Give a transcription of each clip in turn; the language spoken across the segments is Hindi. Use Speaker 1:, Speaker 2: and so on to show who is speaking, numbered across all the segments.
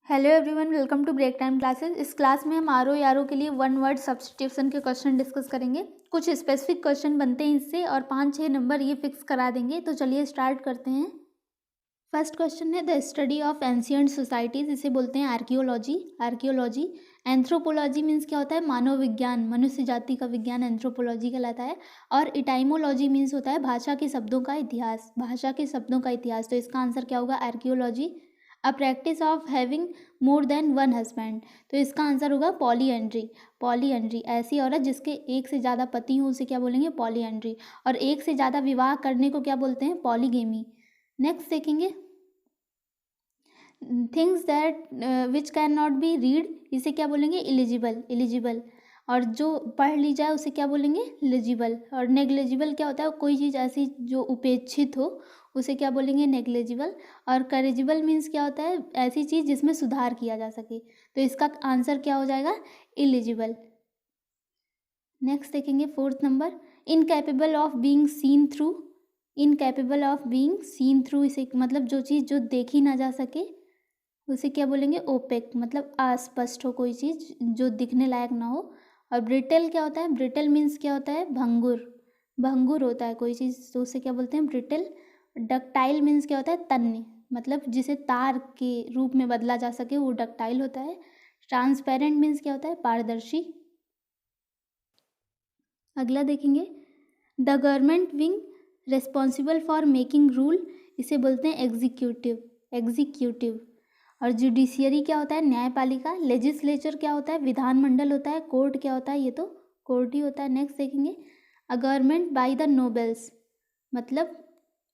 Speaker 1: Hello everyone, welcome to break time classes. इस क्लास में हम आर ओ यारो के लिए वन वर्ड सब्स्टिट्यूशन के क्वेश्चन डिस्कस करेंगे। कुछ स्पेसिफिक क्वेश्चन बनते हैं इससे और 5-6 नंबर ये फिक्स करा देंगे। तो चलिए स्टार्ट करते हैं। फर्स्ट क्वेश्चन है the study of ancient societies, इसे बोलते हैं आर्कियोलॉजी। आर्कियोलॉजी। एंथ्रोपोलॉजी मीन्स क्या होता है? मानव विज्ञान, मनुष्य जाति का विज्ञान एंथ्रोपोलॉजी कहलाता है। और इटाइमोलॉजी मीन्स होता है भाषा के शब्दों का इतिहास, भाषा के शब्दों का इतिहास। तो इसका आंसर क्या होगा? Archaeology. A practice of having more than one husband, तो इसका आंसर होगा पॉलीएंड्री। पॉलीएंड्री, ऐसी औरत जिसके एक से ज़्यादा पति हों उसे क्या बोलेंगे? पॉलीएंड्री। और एक से ज़्यादा विवाह करने को क्या बोलते हैं? पॉलीगेमी। नेक्स्ट देखेंगे things that which can not be read, इसे क्या बोलेंगे? इलिजिबल। इलिजिबल। और जो पढ़ ली जाए उसे क्या बोलेंगे? लिजिबल। और नेग्लिजिबल क्या होता है? कोई चीज़ ऐसी जो उपेक्षित हो उसे क्या बोलेंगे? नेग्लिजिबल। और करेजिबल मीन्स क्या होता है? ऐसी चीज़ जिसमें सुधार किया जा सके। तो इसका आंसर क्या हो जाएगा? इलिजिबल। नेक्स्ट देखेंगे fourth number, incapable of being seen through. Incapable of being seen through, इसे मतलब जो चीज़ जो देखी ना जा सके उसे क्या बोलेंगे? ओपेक, मतलब अस्पष्ट हो कोई चीज़ जो दिखने लायक ना हो। और ब्रिटल क्या होता है? ब्रिटल मीन्स क्या होता है? भंगुर। भंगुर होता है कोई चीज़ तो उसे क्या बोलते हैं? ब्रिटल। डक्टाइल मीन्स क्या होता है? तन्य, मतलब जिसे तार के रूप में बदला जा सके वो डक्टाइल होता है। ट्रांसपेरेंट मीन्स क्या होता है? पारदर्शी। अगला देखेंगे the government wing responsible for making rule, इसे बोलते हैं एग्जीक्यूटिव। एग्जीक्यूटिव। और जुडिशियरी क्या होता है? न्यायपालिका। लेजिस्लेचर क्या होता है? विधानमंडल होता है। कोर्ट क्या होता है? ये तो कोर्ट ही होता है। नेक्स्ट देखेंगे a government by the nobles, मतलब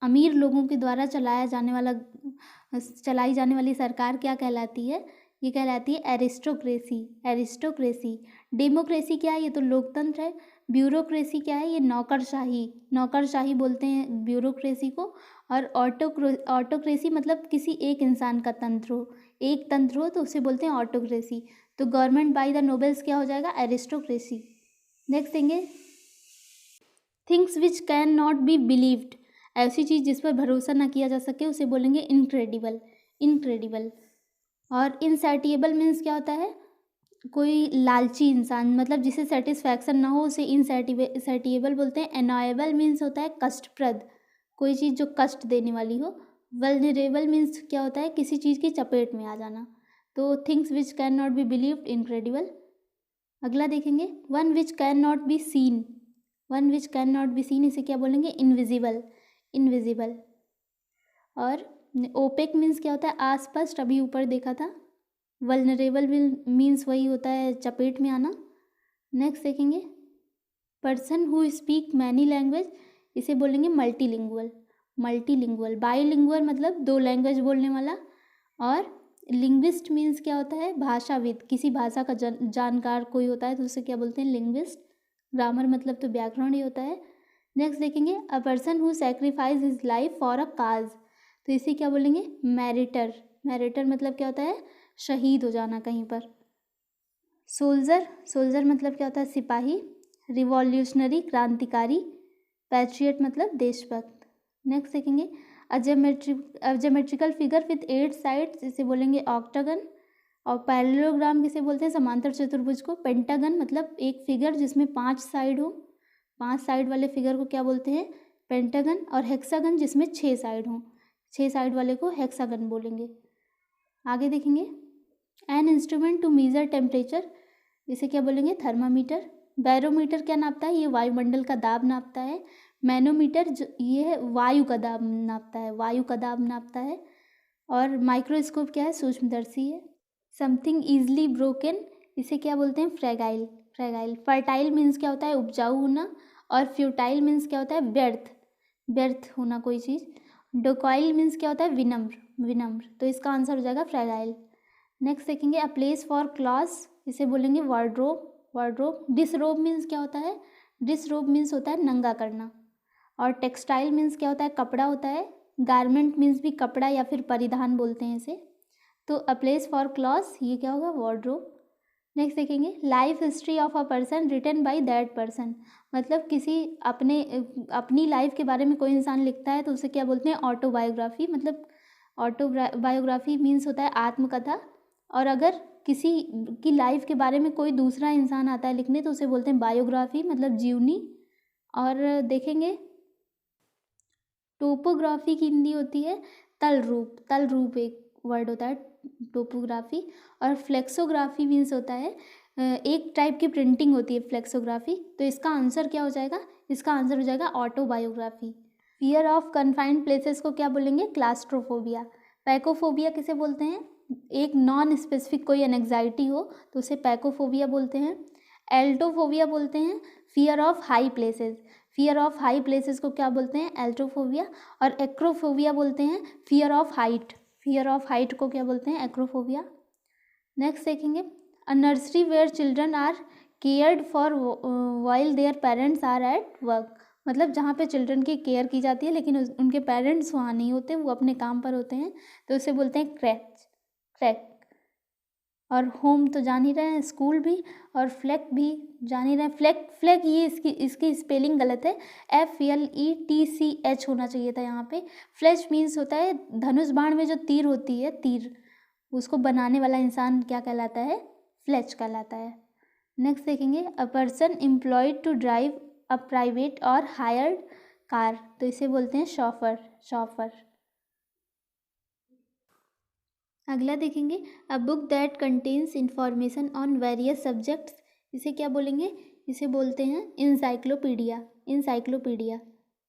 Speaker 1: अमीर लोगों के द्वारा चलाई जाने वाली सरकार क्या कहलाती है? ये कहलाती है एरिस्टोक्रेसी। एरिस्टोक्रेसी। डेमोक्रेसी क्या है? ये तो लोकतंत्र है। ब्यूरोक्रेसी क्या है? ये नौकरशाही। नौकरशाही बोलते हैं ब्यूरोक्रेसी को। और ऑटोक्रेसी मतलब किसी एक इंसान का तंत्र हो, एक तंत्र हो तो उसे बोलते हैं ऑटोक्रेसी। तो गवर्नमेंट बाय द नोबल्स क्या हो जाएगा? एरिस्टोक्रेसी। नेक्स्ट देंगे things which can not be believed, ऐसी चीज़ जिस पर भरोसा ना किया जा सके उसे बोलेंगे इनक्रेडिबल। इनक्रेडिबल। और इनसैटिएबल मीन्स क्या होता है? कोई लालची इंसान, मतलब जिसे सेटिस्फैक्शन ना हो उसे इनसैटिएबल बोलते हैं। एनॉयबल मीन्स होता है कष्टप्रद, कोई चीज़ जो कष्ट देने वाली हो। वल्नरेबल मीन्स क्या होता है? किसी चीज़ की चपेट में आ जाना। तो things which can not be believed, incredible. अगला देखेंगे one which can not be seen. One which can not be seen, इसे क्या बोलेंगे? इनविजिबल। इनविजिबल। और ओपेक मीन्स क्या होता है? अस्पष्ट, अभी ऊपर देखा था। वल्नरेबल मीन्स वही होता है चपेट में आना। नेक्स्ट देखेंगे person who speak many language, इसे बोलेंगे मल्टीलिंगुअल। मल्टीलिंगुअल। बाईलिंगुअल मतलब दो लैंग्वेज बोलने वाला। और लिंग्विस्ट मीन्स क्या होता है? भाषाविद, किसी भाषा का जानकार कोई होता है तो उसे क्या बोलते हैं? लिंग्विस्ट। ग्रामर मतलब तो व्याकरण ही होता है। नेक्स्ट देखेंगे a person who sacrifice his life for a cause, तो इसे क्या बोलेंगे? मैरिटर। मैरिटर मतलब क्या होता है? शहीद हो जाना कहीं पर। सोल्जर। सोल्जर मतलब क्या होता है? सिपाही। रिवॉल्यूशनरी, क्रांतिकारी। पैट्रियट मतलब देशभक्त। नेक्स्ट देखेंगे ज्योमेट्रिकल फिगर विथ 8 साइड्स, इसे बोलेंगे ऑक्टागन। और पैरेललोग्राम किसे बोलते हैं? समांतर चतुर्भुज को। पेंटागन मतलब एक फिगर जिसमें 5 साइड हो, 5 साइड वाले फिगर को क्या बोलते हैं? पेंटागन। और हेक्सागन जिसमें 6 साइड हों, 6 साइड वाले को हेक्सागन बोलेंगे। आगे देखेंगे an instrument to measure temperature, इसे क्या बोलेंगे? थर्मामीटर। बैरोमीटर क्या नापता है? ये वायुमंडल का दाब नापता है। मैनोमीटर ये है वायु का दाब नापता है, वायु का दाब नापता है। और माइक्रोस्कोप क्या है? सूक्ष्मदर्शी है। समथिंग ईजली ब्रोकन, इसे क्या बोलते हैं? फ्रैगाइल। फ्रैगाइल। फर्टाइल मीन्स क्या होता है? उपजाऊ होना। और फ्यूटाइल मीन्स क्या होता है? व्यर्थ, व्यर्थ होना कोई चीज़। डोकॉइल मीन्स क्या होता है? विनम्र। विनम्र। तो इसका आंसर हो जाएगा फ्रैगाइल। नेक्स्ट देखेंगे अ प्लेस फॉर क्लॉथ्स, इसे बोलेंगे वार्डरोब। वार्डरोब। डिसरोब मीन्स क्या होता है? डिसरोब मीन्स होता है नंगा करना। और टेक्सटाइल मीन्स क्या होता है? कपड़ा होता है। गारमेंट मीन्स भी कपड़ा या फिर परिधान बोलते हैं इसे। तो अ प्लेस फॉर क्लॉथ्स ये क्या होगा? वार्डरोब। नेक्स्ट देखेंगे life history of a person written by that person, मतलब किसी अपनी लाइफ के बारे में कोई इंसान लिखता है तो उसे क्या बोलते हैं? ऑटोबायोग्राफी। मतलब ऑटोबायोग्राफी मीन्स होता है आत्मकथा। और अगर किसी की लाइफ के बारे में कोई दूसरा इंसान आता है लिखने तो उसे बोलते हैं बायोग्राफी, मतलब जीवनी। और देखेंगे टोपोग्राफी की हिंदी होती है तल रूप। तल रूप एक वर्ड होता है टोपोग्राफी। और फ्लेक्सोग्राफी मीन्स होता है एक टाइप की प्रिंटिंग होती है फ्लेक्सोग्राफी। तो इसका आंसर क्या हो जाएगा? इसका आंसर हो जाएगा autobiography. Fear of confined places को क्या बोलेंगे? क्लास्ट्रोफोबिया। पैकोफोबिया किसे बोलते हैं? एक नॉन स्पेसिफिक कोई एनेक्साइटी हो तो उसे पैकोफोबिया बोलते हैं। एल्टोफोबिया बोलते हैं fear of high places. Fear of high places को क्या बोलते हैं? एल्टोफोबिया। और एक्रोफोबिया बोलते हैं fear of height. Fear of height को क्या बोलते हैं? एक्रोफोबिया। नेक्स्ट देखेंगे a nursery where children are cared for while their parents are at work. मतलब जहाँ पे चिल्ड्रन की केयर की जाती है लेकिन उनके पेरेंट्स वहाँ नहीं होते, वो अपने काम पर होते हैं, तो उसे बोलते हैं क्रैच क्रैक। और होम तो जान ही रहे हैं, स्कूल भी, और फ्लैग भी जान ही रहे हैं। फ्लैग फ्लैग ये इसकी स्पेलिंग गलत है, FLETCH होना चाहिए था यहाँ पे। फ्लैश मीन्स होता है धनुष बाण में जो तीर होती है, तीर, उसको बनाने वाला इंसान क्या कहलाता है? फ्लैच कहलाता है। नेक्स्ट देखेंगे a person employed to drive a private or hired car, तो इसे बोलते हैं शॉफर। शॉफर। अगला देखेंगे a book that contains information on various subjects, इसे क्या बोलेंगे? इसे बोलते हैं इंसाइक्लोपीडिया। इंसाइक्लोपीडिया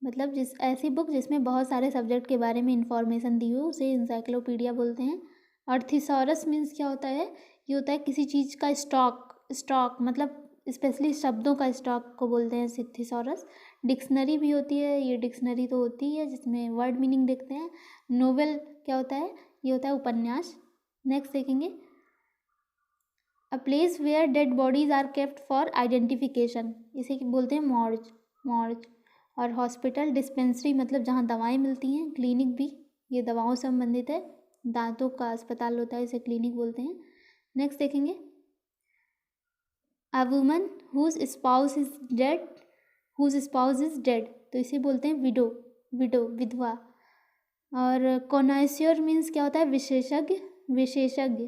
Speaker 1: मतलब ऐसी बुक जिसमें बहुत सारे सब्जेक्ट के बारे में इंफॉर्मेशन दी हो उसे इंसाइक्लोपीडिया बोलते हैं। और थिसॉरस मीन्स क्या होता है? ये होता है किसी चीज़ का स्टॉक। स्टॉक मतलब स्पेशली शब्दों का स्टॉक को बोलते हैं थिसॉरस। डिक्शनरी भी होती है, ये डिक्शनरी तो होती है जिसमें वर्ड मीनिंग देखते हैं। नोवेल क्या होता है? ये होता है उपन्यास। नेक्स्ट देखेंगे a place where dead bodies are kept for identification, इसे बोलते हैं मॉर्ज। मॉर्ज। और हॉस्पिटल डिस्पेंसरी मतलब जहाँ दवाएं मिलती हैं। क्लिनिक भी ये दवाओं से संबंधित है, दांतों का अस्पताल होता है, इसे क्लिनिक बोलते हैं। नेक्स्ट देखेंगे a woman whose spouse is dead. Whose spouse is dead, तो इसे बोलते हैं विडो। विडो विधवा। और कॉनाइस्योर मीन्स क्या होता है? विशेषज्ञ। विशेषज्ञ,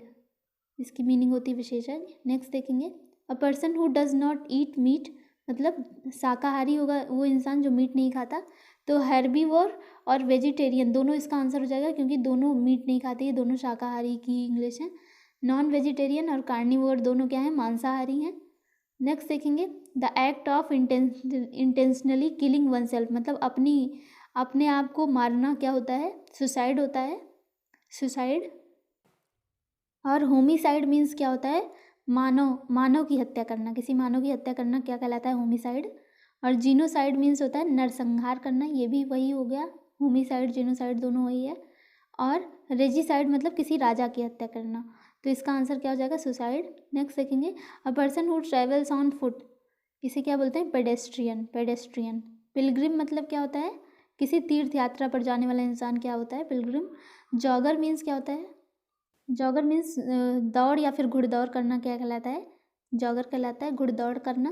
Speaker 1: इसकी मीनिंग होती है विशेषज्ञ। नेक्स्ट देखेंगे a person who does not eat meat, मतलब शाकाहारी होगा वो इंसान जो मीट नहीं खाता। तो हेर्बीवोर और वेजिटेरियन दोनों इसका आंसर हो जाएगा क्योंकि दोनों मीट नहीं खाते, ये दोनों शाकाहारी की इंग्लिश है। नॉन वेजिटेरियन और कार्निवोर दोनों क्या हैं? मांसाहारी हैं। नेक्स्ट देखेंगे the act of intentionally killing one self, मतलब अपने आप को मारना क्या होता है? सुसाइड होता है। सुसाइड। और होमिसाइड मीन्स क्या होता है? मानव की हत्या करना, किसी मानव की हत्या करना क्या कहलाता है? होमिसाइड। और जीनोसाइड मीन्स होता है नरसंहार करना, ये भी वही हो गया। होमिसाइड जीनोसाइड दोनों वही है। और रेजिसाइड मतलब किसी राजा की हत्या करना, तो इसका आंसर क्या हो जाएगा? सुसाइड। नेक्स्ट देखेंगे a person who travels on foot, इसे क्या बोलते हैं? पेडेस्ट्रियन। पेडेस्ट्रियन। पिलग्रिम मतलब क्या होता है? किसी तीर्थ यात्रा पर जाने वाला इंसान क्या होता है? पिलग्रिम। जॉगर मीन्स क्या होता है? जॉगर मीन्स दौड़ या फिर घुड़दौड़ करना क्या कहलाता है? जॉगर कहलाता है घुड़दौड़ करना,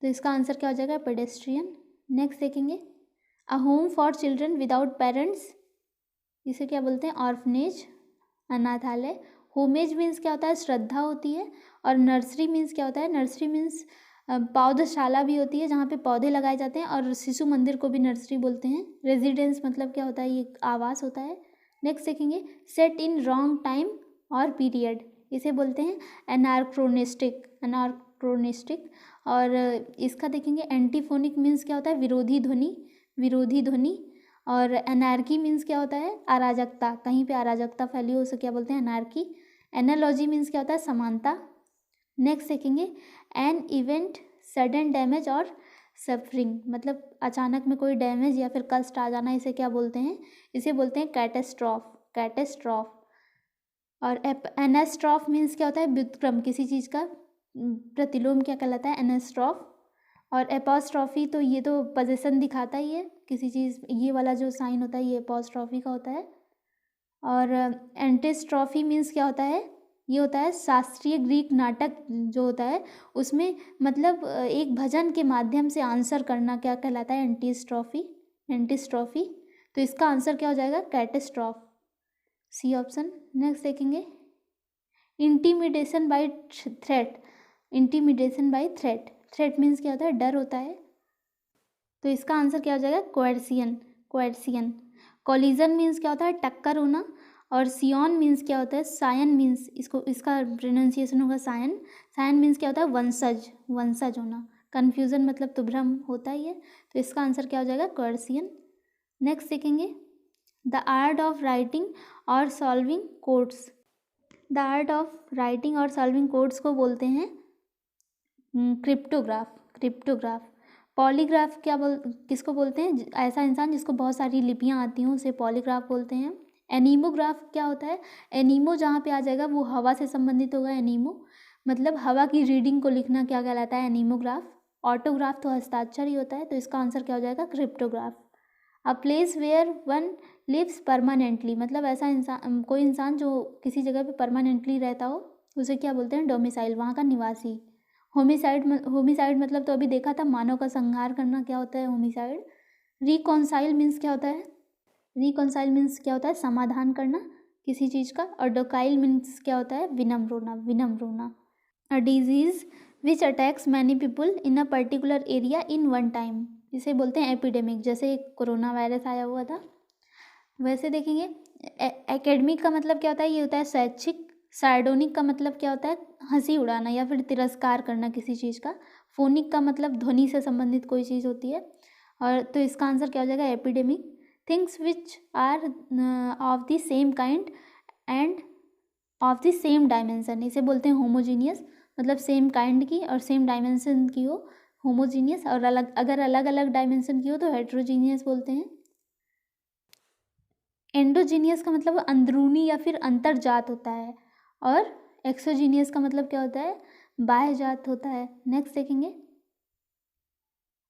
Speaker 1: तो इसका आंसर क्या हो जाएगा? पेडेस्ट्रियन। नेक्स्ट देखेंगे a home for children without parents, इसे क्या बोलते हैं? ऑर्फनेज, अनाथालय। होमेज मीन्स क्या होता है? श्रद्धा होती है। और नर्सरी मीन्स क्या होता है? नर्सरी मीन्स पौधशाला भी होती है जहाँ पे पौधे लगाए जाते हैं, और शिशु मंदिर को भी नर्सरी बोलते हैं। रेजिडेंस मतलब क्या होता है? ये आवास होता है। नेक्स्ट देखेंगे सेट इन रॉन्ग टाइम और पीरियड, इसे बोलते हैं एनार्क्रोनिस्टिक। एनार्क्रोनिस्टिक। और इसका देखेंगे एंटीफोनिक मीन्स क्या होता है? विरोधी ध्वनि। विरोधी ध्वनि। और एनार्की मीन्स क्या होता है? अराजकता, कहीं पे अराजकता फैली हो उसे क्या बोलते हैं? एनार्की। एनालॉजी मीन्स क्या होता है? समानता। नेक्स्ट देखेंगे एन इवेंट सडन डैमेज और सफरिंग, मतलब अचानक में कोई डैमेज या फिर कष्ट आ जाना, इसे क्या बोलते हैं? इसे बोलते हैं कैटेस्ट्रॉफ। कैटेस्ट्रॉफ। और एनेस्ट्रॉफ मीन्स क्या होता है? व्युत्क्रम, किसी चीज़ का प्रतिलोम क्या कहलाता है? एनेस्ट्रॉफ। और एपोस्ट्रॉफी तो ये तो पोजीशन दिखाता ही है किसी चीज़, ये वाला जो साइन होता है ये एपोस्ट्रॉफी का होता है। और एंटिस्ट्रॉफी मीन्स क्या होता है? ये होता है शास्त्रीय ग्रीक नाटक जो होता है उसमें, मतलब एक भजन के माध्यम से आंसर करना क्या कहलाता है? एंटिस्ट्रॉफी। एंटिस्ट्रॉफी। तो इसका आंसर क्या हो जाएगा? कैटेस्ट्रॉफ। C option. नेक्स्ट देखेंगे intimidation by threat, intimidation by threat, threat means क्या होता है, डर होता है, तो इसका आंसर क्या हो जाएगा, कोएर्सियन, कोएर्सियन। कोलिजन मीन्स क्या होता है, टक्कर होना, और सियन मीन्स क्या होता है, सायन मीन्स, इसको इसका प्रोनाउंसिएशन होगा सायन, सायन मीन्स क्या होता है, वंशज, वंशज होना। कन्फ्यूज़न मतलब तो भ्रम होता ही है, तो इसका आंसर क्या हो जाएगा, कोएर्सियन। नेक्स्ट देखेंगे, द आर्ट ऑफ राइटिंग और solving codes, the art of writing और सॉल्विंग कोड्स को बोलते हैं क्रिप्टोग्राफ, क्रिप्टोग्राफ। पॉलीग्राफ किसको बोलते हैं, ऐसा इंसान जिसको बहुत सारी लिपियां आती हों उसे पॉलीग्राफ बोलते हैं। एनीमोग्राफ क्या होता है, एनीमो जहाँ पे आ जाएगा वो हवा से संबंधित होगा, एनीमो मतलब हवा की रीडिंग को लिखना क्या कहलाता है, एनीमोग्राफ। ऑटोग्राफ तो हस्ताक्षर ही होता है, तो इसका आंसर क्या हो जाएगा, cryptograph. A place where one lives permanently, मतलब ऐसा इंसान, कोई इंसान जो किसी जगह पे परमानेंटली रहता हो उसे क्या बोलते हैं, डोमिसाइल, वहाँ का निवासी। होमिसाइड, होमिसाइड मतलब तो अभी देखा था, मानव का संहार करना क्या होता है, होमिसाइड। रिकॉन्साइल मीन्स क्या होता है, रिकॉन्साइल मीन्स क्या होता है, समाधान करना किसी चीज़ का, और डोकाइल मीन्स क्या होता है, विनम्र होना, विनम्र होना। A disease which attacks many people in a particular area in one time, इसे बोलते हैं एपिडेमिक, जैसे कोरोना वायरस आया हुआ था। वैसे देखेंगे, एकेडमिक का मतलब क्या होता है, ये होता है शैक्षिक। सार्डोनिक का मतलब क्या होता है, हंसी उड़ाना या फिर तिरस्कार करना किसी चीज़ का। फोनिक का मतलब ध्वनि से संबंधित कोई चीज़ होती है, और तो इसका आंसर क्या हो जाएगा, epidemic. Things which are of the same kind and of the same dimension, इसे बोलते हैं होमोजीनियस, मतलब सेम काइंड की और सेम डायमेंशन की हो, होमोजीनियस, और अलग, अगर अलग अलग डायमेंशन की हो तो हेट्रोजीनियस बोलते हैं। एंडोजीनियस का मतलब अंदरूनी या फिर अंतर्जात होता है, और एक्सोजीनियस का मतलब क्या होता है, बाह्य जात होता है। नेक्स्ट देखेंगे,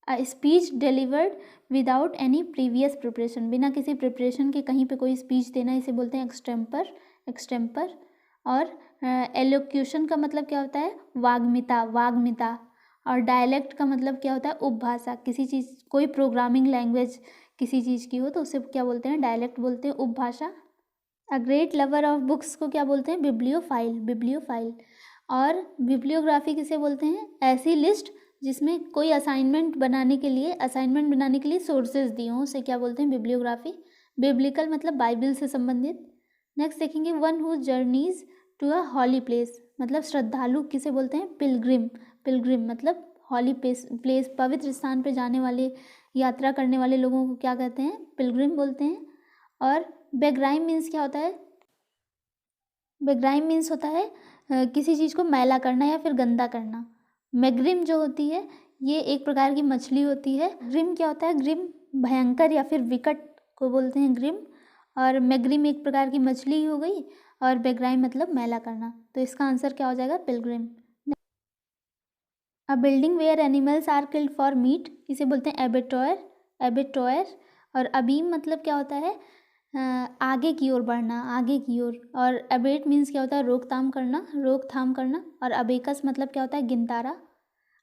Speaker 1: a speech delivered without any previous preparation, बिना किसी प्रिपरेशन के कहीं पे कोई स्पीच देना, इसे बोलते हैं एक्सटेम्पर, एक्सटेम्पर। और एलोक्यूशन का मतलब क्या होता है, वाग्मिता, वाग्मिता। और डायलेक्ट का मतलब क्या होता है, उपभाषा, किसी चीज़, कोई प्रोग्रामिंग लैंग्वेज किसी चीज़ की हो तो उसे क्या बोलते हैं, डायलेक्ट बोलते हैं, उपभाषा। A great lover of books को क्या बोलते हैं, बिब्लियोफाइल, बिब्लियोफाइल। और बिब्लियोग्राफी किसे बोलते हैं, ऐसी लिस्ट जिसमें कोई असाइनमेंट बनाने के लिए सोर्सेज दिए हों उसे क्या बोलते हैं, बिब्लियोग्राफी। बिब्लिकल मतलब बाइबल से संबंधित। नेक्स्ट देखेंगे, one who journeys to a holy place, मतलब श्रद्धालु किसे बोलते हैं, पिलग्रिम, पिलग्रिम मतलब हॉली प्लेस, पवित्र स्थान पे जाने वाले, यात्रा करने वाले लोगों को क्या कहते हैं, पिलग्रिम बोलते हैं। और बेग्राइम मीन्स क्या होता है, बेग्राइम मीन्स होता है किसी चीज़ को मैला करना या फिर गंदा करना। मैग्रिम जो होती है ये एक प्रकार की मछली होती है। ग्रिम क्या होता है, ग्रिम भयंकर या फिर विकट को बोलते हैं ग्रिम, और मैग्रिम एक प्रकार की मछली ही हो गई, और बेग्राइम मतलब मैला करना, तो इसका आंसर क्या हो जाएगा, pilgrim. A building where animals are killed for meat, इसे बोलते हैं एबेटोयर, एबेटोयर। और अबीम मतलब क्या होता है, आगे की ओर बढ़ना, आगे की ओर। और अबेट मीन्स क्या होता है, रोकथाम करना, रोकथाम करना। और अबेकस मतलब क्या होता है, गिनतारा।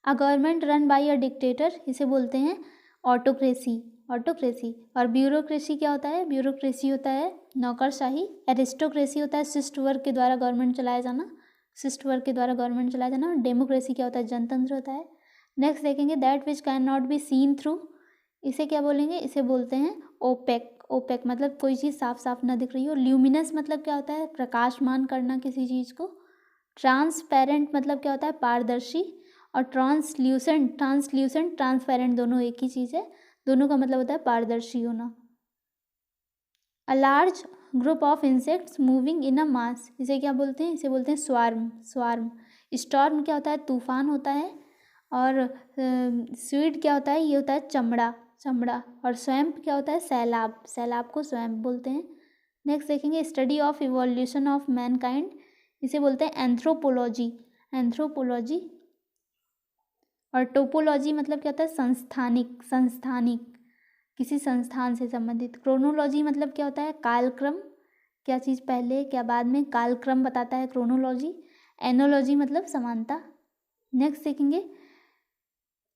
Speaker 1: A government run by a dictator, इसे बोलते हैं ऑटोक्रेसी, ऑटोक्रेसी। और ब्यूरोक्रेसी क्या होता है, ब्यूरोक्रेसी होता है नौकरशाही। एरिस्टोक्रेसी होता है शिष्ट वर्ग के द्वारा गवर्नमेंट चलाया जाना, शिष्ट वर्ग के द्वारा गवर्नमेंट चलाया जाना। और डेमोक्रेसी क्या होता है, जनतंत्र होता है। नेक्स्ट देखेंगे, that which can not be seen through, इसे क्या बोलेंगे, इसे बोलते हैं ओपेक, ओपेक मतलब कोई चीज़ साफ साफ ना दिख रही हो। ल्यूमिनस मतलब क्या होता है, प्रकाशमान करना किसी चीज़ को। ट्रांसपेरेंट मतलब क्या होता है, पारदर्शी। और ट्रांसल्यूसेंट, ट्रांसल्यूसेंट ट्रांसपेरेंट दोनों एक ही चीज़ है, दोनों का मतलब होता है पारदर्शी होना। A large group of insects moving in a mass, इसे क्या बोलते हैं, इसे बोलते हैं स्वार्म, स्वार्म। स्टॉर्म क्या होता है, तूफान होता है। और स्वीड क्या होता है, ये होता है चमड़ा, चमड़ा। और स्वैम्प क्या होता है, सैलाब, सैलाब को स्वैम्प बोलते हैं। नेक्स्ट देखेंगे, study of evolution of Mankind, इसे बोलते हैं एंथ्रोपोलॉजी, एंथ्रोपोलॉजी। और टोपोलॉजी मतलब क्या होता है, संस्थानिक, संस्थानिक, किसी संस्थान से संबंधित। क्रोनोलॉजी मतलब क्या होता है, कालक्रम, क्या चीज़ पहले क्या बाद में, कालक्रम बताता है क्रोनोलॉजी। एनोलॉजी मतलब समानता। नेक्स्ट देखेंगे,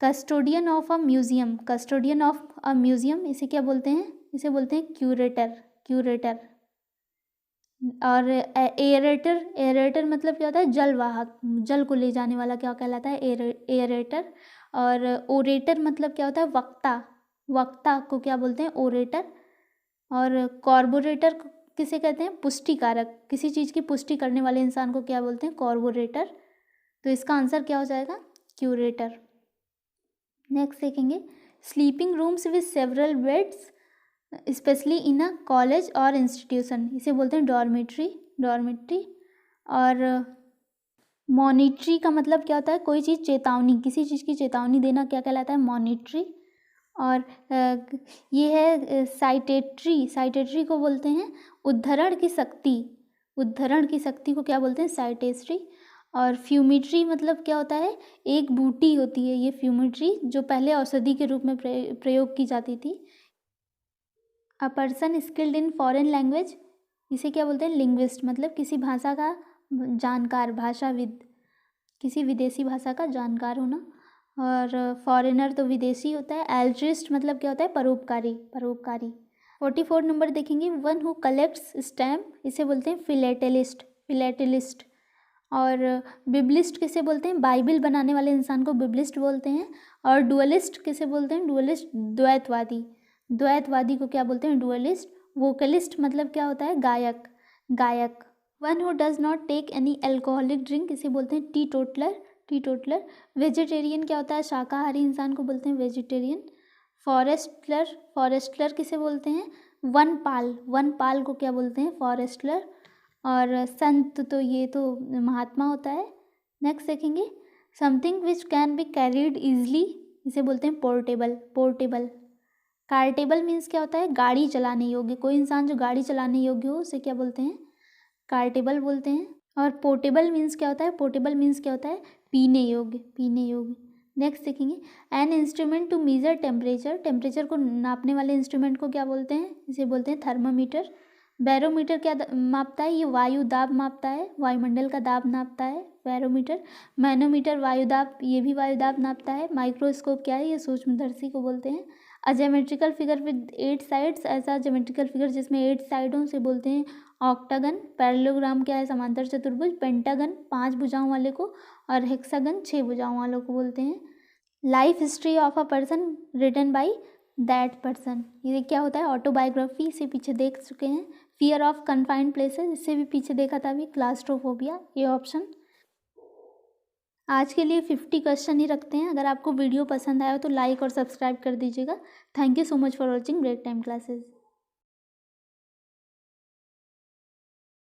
Speaker 1: custodian of a museum, custodian of a museum इसे क्या बोलते हैं, इसे बोलते हैं क्यूरेटर, क्यूरेटर। और एयरेटर, एयरेटर मतलब क्या होता है, जलवाहक, जल को ले जाने वाला क्या कहलाता है, एयरेटर। और ओरेटर मतलब क्या होता है, वक्ता, वक्ता को क्या बोलते हैं, ओरेटर। और कॉर्बोरेटर किसे कहते हैं, पुष्टिकारक, किसी चीज़ की पुष्टि करने वाले इंसान को क्या बोलते हैं, कॉर्बोरेटर। तो इसका आंसर क्या हो जाएगा, क्यूरेटर। नेक्स्ट देखेंगे, sleeping rooms with several beds specially in a college और इंस्टीट्यूशन, इसे बोलते हैं डॉर्मेट्री, डॉर्मेट्री। और मॉनिटरी का मतलब क्या होता है, कोई चीज़ चेतावनी, किसी चीज़ की चेतावनी देना क्या कहलाता है, मॉनिटरी। और ये है साइटेट्री, साइटेट्री को बोलते हैं उद्धरण की शक्ति, उद्धरण की शक्ति को क्या बोलते हैं, साइटेट्री। और फ्यूमिट्री मतलब क्या होता है, एक बूटी होती है ये फ्यूमिट्री, जो पहले औषधि के रूप में प्रयोग की जाती थी। A person skilled in foreign language, इसे क्या बोलते हैं, लिंग्विस्ट, मतलब किसी भाषा का जानकार, भाषाविद, किसी विदेशी भाषा का जानकार होना। और फॉरेनर तो विदेशी होता है। एल्ट्रिस्ट मतलब क्या होता है, परोपकारी, परोपकारी। 44 नंबर देखेंगे, वन हु कलेक्ट्स स्टैम्प, इसे बोलते हैं फिलेटेलिस्ट, फिलेटेलिस्ट। और बिबलिस्ट किसे बोलते हैं, बाइबिल बनाने वाले इंसान को बिबलिस्ट बोलते हैं। और डुअलिस्ट किसे बोलते हैं, डुअलिस्ट, द्वैतवादी, द्वैतवादी को क्या बोलते हैं, डुअलिस्ट। वोकलिस्ट मतलब क्या होता है, गायक, गायक। One who does not take any alcoholic drink, इसे बोलते हैं teetotaller, teetotaller. Vegetarian क्या होता है, शाकाहारी इंसान को बोलते हैं वेजिटेरियन। फॉरेस्टलर, फॉरेस्टलर किसे बोलते हैं, वनपाल, वनपाल को क्या बोलते हैं, फॉरेस्टलर। और संत तो ये तो महात्मा होता है। नेक्स्ट देखेंगे, something which can be carried easily, इसे बोलते हैं पोर्टेबल, पोर्टेबल। कार्टेबल मीन्स क्या होता है, गाड़ी चलाने योग्य, कोई इंसान जो गाड़ी चलाने योग्य हो उसे क्या बोलते हैं, कार्टेबल बोलते हैं। और पोर्टेबल मीन्स क्या होता है, पोर्टेबल मीन्स क्या होता है, पीने योग्य, पीने योग्य। नेक्स्ट देखेंगे, an instrument to measure temperature, temperature को नापने वाले इंस्ट्रूमेंट को क्या बोलते हैं, इसे बोलते हैं थर्मामीटर। बैरोमीटर क्या मापता है, ये वायु दाब मापता है, वायुमंडल का दाब नापता है बैरोमीटर। मैनोमीटर वायु दाब, ये भी वायु दाब नापता है। माइक्रोस्कोप क्या है, ये सूक्ष्मदर्शी को बोलते हैं। अ ज्योमेट्रिकल फिगर विद 8 साइड्स, ऐसा ज्योमेट्रिकल फिगर जिसमें 8 साइड हों उसे बोलते हैं ऑक्टागन। पैरेललोग्राम क्या है, समांतर चतुर्भुज। पेंटागन 5 भुजाओं वाले को, और हेक्सागन 6 भुजाओं वालों को बोलते हैं। Life history of a person written by that person, ये क्या होता है, ऑटोबायोग्राफी, इसे पीछे देख चुके हैं। फियर ऑफ कन्फाइंड प्लेसेस, इससे भी पीछे देखा था अभी, क्लास्ट्रोफोबिया, ये ऑप्शन। आज के लिए 50 क्वेश्चन ही रखते हैं। अगर आपको वीडियो पसंद आया तो लाइक और सब्सक्राइब कर दीजिएगा। Thank you so much for watching break time classes.